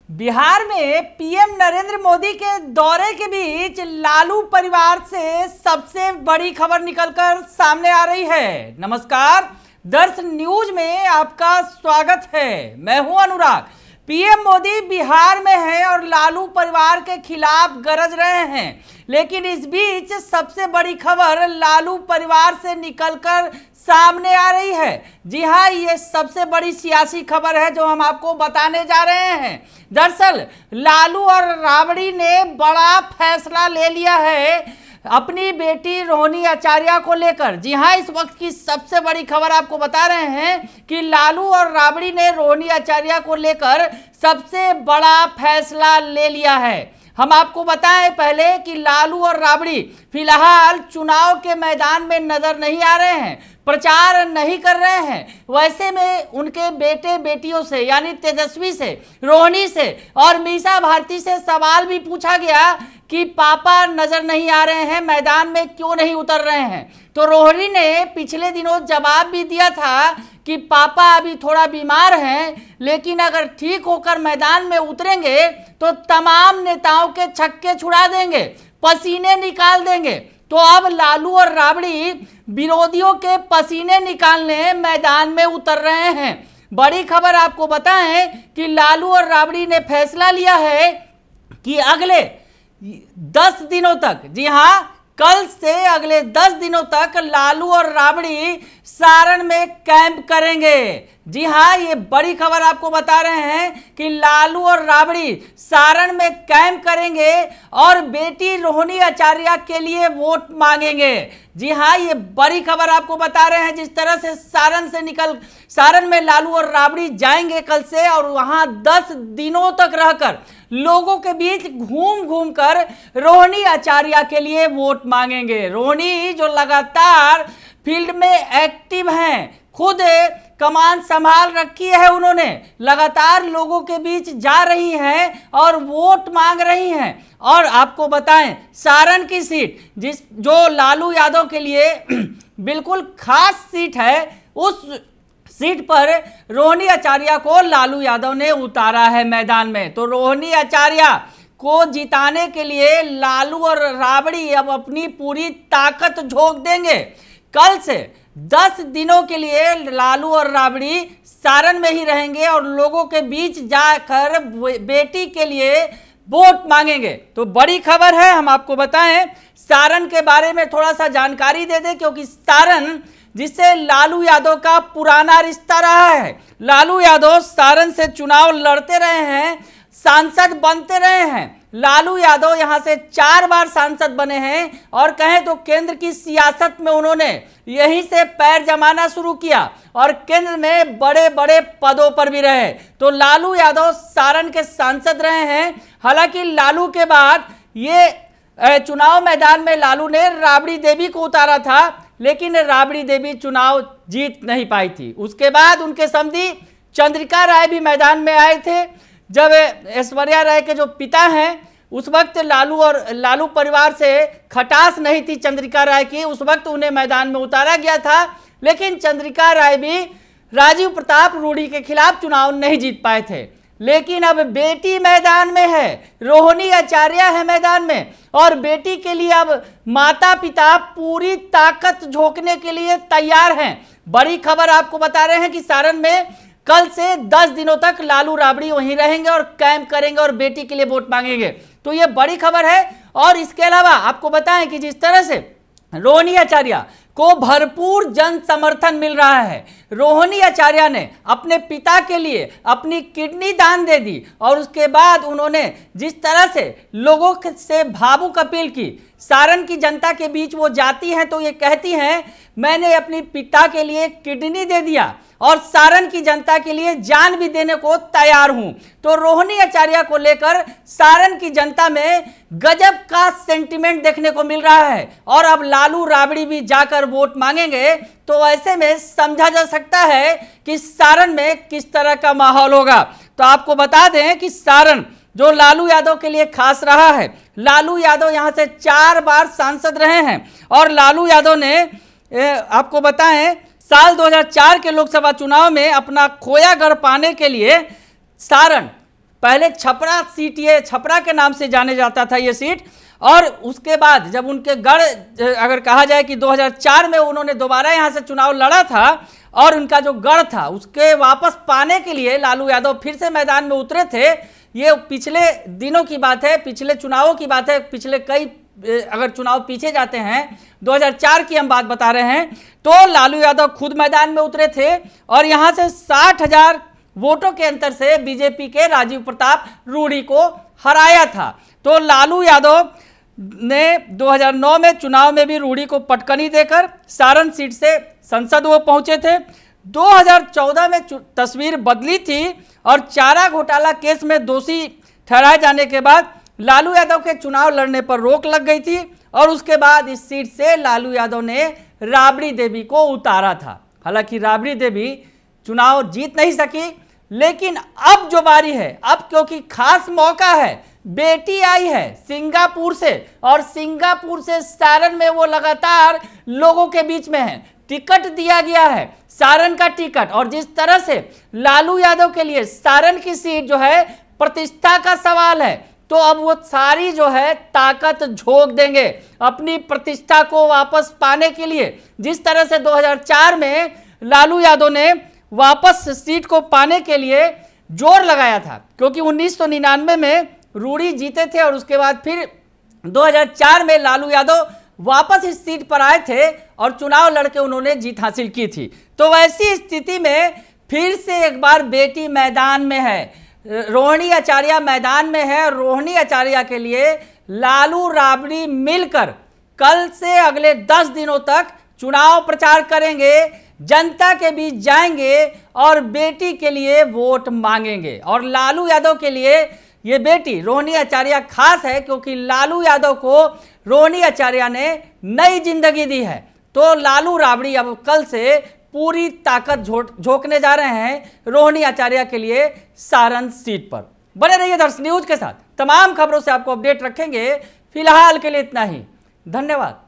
बिहार में पीएम नरेंद्र मोदी के दौरे के बीच लालू परिवार से सबसे बड़ी खबर निकलकर सामने आ रही है। नमस्कार, दर्श न्यूज में आपका स्वागत है। मैं हूं अनुराग। पीएम मोदी बिहार में हैं और लालू परिवार के खिलाफ गरज रहे हैं, लेकिन इस बीच सबसे बड़ी खबर लालू परिवार से निकलकर सामने आ रही है। जी हां, ये सबसे बड़ी सियासी खबर है जो हम आपको बताने जा रहे हैं। दरअसल लालू और राबड़ी ने बड़ा फैसला ले लिया है अपनी बेटी रोहिणी आचार्य को लेकर। जी हां, इस वक्त की सबसे बड़ी खबर आपको बता रहे हैं कि लालू और राबड़ी ने रोहिणी आचार्य को लेकर सबसे बड़ा फैसला ले लिया है। हम आपको बताएं पहले कि लालू और राबड़ी फिलहाल चुनाव के मैदान में नजर नहीं आ रहे हैं, प्रचार नहीं कर रहे हैं। वैसे में उनके बेटे बेटियों से यानी तेजस्वी से, रोहिणी से और मीसा भारती से सवाल भी पूछा गया कि पापा नजर नहीं आ रहे हैं, मैदान में क्यों नहीं उतर रहे हैं। तो रोहिणी ने पिछले दिनों जवाब भी दिया था कि पापा अभी थोड़ा बीमार हैं, लेकिन अगर ठीक होकर मैदान में उतरेंगे तो तमाम नेताओं के छक्के छुड़ा देंगे, पसीने निकाल देंगे। तो अब लालू और राबड़ी विरोधियों के पसीने निकालने मैदान में उतर रहे हैं। बड़ी खबर आपको बताएं कि लालू और राबड़ी ने फैसला लिया है कि अगले 10 दिनों तक, जी हां, कल से अगले 10 दिनों तक लालू और राबड़ी सारण में कैंप करेंगे। जी हां, ये बड़ी खबर आपको बता रहे हैं कि लालू और राबड़ी सारण में कैंप करेंगे और बेटी रोहिणी आचार्य के लिए वोट मांगेंगे। जी हां, ये बड़ी खबर आपको बता रहे हैं। जिस तरह से सारण में लालू और राबड़ी जाएंगे कल से और वहां 10 दिनों तक रहकर लोगों के बीच घूम घूम कर रोहिणी आचार्य के लिए वोट मांगेंगे। रोहिणी जो लगातार फील्ड में एक्टिव हैं, खुद कमान संभाल रखी है, उन्होंने लगातार लोगों के बीच जा रही हैं और वोट मांग रही हैं। और आपको बताएं, सारण की सीट जो लालू यादव के लिए बिल्कुल खास सीट है, उस सीट पर रोहिणी आचार्य को लालू यादव ने उतारा है मैदान में। तो रोहिणी आचार्य को जिताने के लिए लालू और राबड़ी अब अपनी पूरी ताकत झोंक देंगे। कल से 10 दिनों के लिए लालू और राबड़ी सारण में ही रहेंगे और लोगों के बीच जाकर बेटी के लिए वोट मांगेंगे। तो बड़ी खबर है। हम आपको बताएं, सारण के बारे में थोड़ा सा जानकारी दे दें, क्योंकि सारण जिससे लालू यादव का पुराना रिश्ता रहा है। लालू यादव सारण से चुनाव लड़ते रहे हैं, सांसद बनते रहे हैं। लालू यादव यहां से 4 बार सांसद बने हैं और कहें तो केंद्र की सियासत में उन्होंने यहीं से पैर जमाना शुरू किया और केंद्र में बड़े बड़े पदों पर भी रहे। तो लालू यादव सारण के सांसद रहे हैं। हालांकि लालू के बाद ये चुनाव मैदान में लालू ने राबड़ी देवी को उतारा था, लेकिन राबड़ी देवी चुनाव जीत नहीं पाई थी। उसके बाद उनके समधी चंद्रिका राय भी मैदान में आए थे। जब ऐश्वर्या राय के जो पिता हैं, उस वक्त लालू परिवार से खटास नहीं थी चंद्रिका राय की, उस वक्त उन्हें मैदान में उतारा गया था। लेकिन चंद्रिका राय भी राजीव प्रताप रूडी के खिलाफ चुनाव नहीं जीत पाए थे। लेकिन अब बेटी मैदान में है, रोहिणी आचार्य है मैदान में, और बेटी के लिए अब माता पिता पूरी ताकत झोंकने के लिए तैयार हैं। बड़ी खबर आपको बता रहे हैं कि सारण में कल से 10 दिनों तक लालू राबड़ी वहीं रहेंगे और कैंप करेंगे और बेटी के लिए वोट मांगेंगे। तो ये बड़ी खबर है। और इसके अलावा आपको बताएं कि जिस तरह से रोहिणी आचार्य को भरपूर जन समर्थन मिल रहा है, रोहिणी आचार्य ने अपने पिता के लिए अपनी किडनी दान दे दी और उसके बाद उन्होंने जिस तरह से लोगों से भावुक अपील की, सारण की जनता के बीच वो जाती हैं तो ये कहती हैं, मैंने अपनी पिता के लिए किडनी दे दिया और सारण की जनता के लिए जान भी देने को तैयार हूं। तो रोहिणी आचार्य को लेकर सारण की जनता में गजब का सेंटिमेंट देखने को मिल रहा है और अब लालू राबड़ी भी जाकर वोट मांगेंगे। तो ऐसे में समझा जा सकता है कि सारण में किस तरह का माहौल होगा। तो आपको बता दें कि सारण जो लालू यादव के लिए खास रहा है, लालू यादव यहां से 4 बार सांसद रहे हैं और लालू यादव ने आपको बताएं साल 2004 के लोकसभा चुनाव में अपना खोया गढ़ पाने के लिए सारण पहले छपरा सीट, ये छपरा के नाम से जाने जाता था ये सीट। और उसके बाद जब उनके गढ़, अगर कहा जाए कि 2004 में उन्होंने दोबारा यहाँ से चुनाव लड़ा था और उनका जो गढ़ था उसके वापस पाने के लिए लालू यादव फिर से मैदान में उतरे थे। ये पिछले दिनों की बात है, पिछले चुनावों की बात है, पिछले कई अगर चुनाव पीछे जाते हैं 2004 की हम बात बता रहे हैं, तो लालू यादव खुद मैदान में उतरे थे और यहाँ से 60,000 वोटों के अंतर से बीजेपी के राजीव प्रताप रूडी को हराया था। तो लालू यादव ने 2009 में चुनाव में भी रूडी को पटकनी देकर सारण सीट से संसद वो पहुंचे थे। 2014 में तस्वीर बदली थी और चारा घोटाला केस में दोषी ठहराए जाने के बाद लालू यादव के चुनाव लड़ने पर रोक लग गई थी और उसके बाद इस सीट से लालू यादव ने राबड़ी देवी को उतारा था। हालांकि राबड़ी देवी चुनाव जीत नहीं सकी, लेकिन अब जो बारी है, अब क्योंकि खास मौका है, बेटी आई है सिंगापुर से और सिंगापुर से सारण में वो लगातार लोगों के बीच में है, टिकट दिया गया है सारण का टिकट। और जिस तरह से लालू यादव के लिए सारण की सीट जो है प्रतिष्ठा का सवाल है, तो अब वो सारी जो है ताकत झोंक देंगे अपनी प्रतिष्ठा को वापस पाने के लिए। जिस तरह से 2004 में लालू यादव ने वापस सीट को पाने के लिए जोर लगाया था, क्योंकि 1999 में रूडी जीते थे और उसके बाद फिर 2004 में लालू यादव वापस इस सीट पर आए थे और चुनाव लड़के उन्होंने जीत हासिल की थी। तो वैसी स्थिति में फिर से एक बार बेटी मैदान में है, रोहिणी आचार्य मैदान में है। रोहिणी आचार्य के लिए लालू राबड़ी मिलकर कल से अगले 10 दिनों तक चुनाव प्रचार करेंगे, जनता के बीच जाएंगे और बेटी के लिए वोट मांगेंगे। और लालू यादव के लिए ये बेटी रोहिणी आचार्य खास है, क्योंकि लालू यादव को रोहिणी आचार्य ने नई जिंदगी दी है। तो लालू राबड़ी अब कल से पूरी ताकत झोंकने जा रहे हैं रोहिणी आचार्य के लिए सारण सीट पर। बने रहिए दर्शन न्यूज के साथ, तमाम खबरों से आपको अपडेट रखेंगे। फिलहाल के लिए इतना ही, धन्यवाद।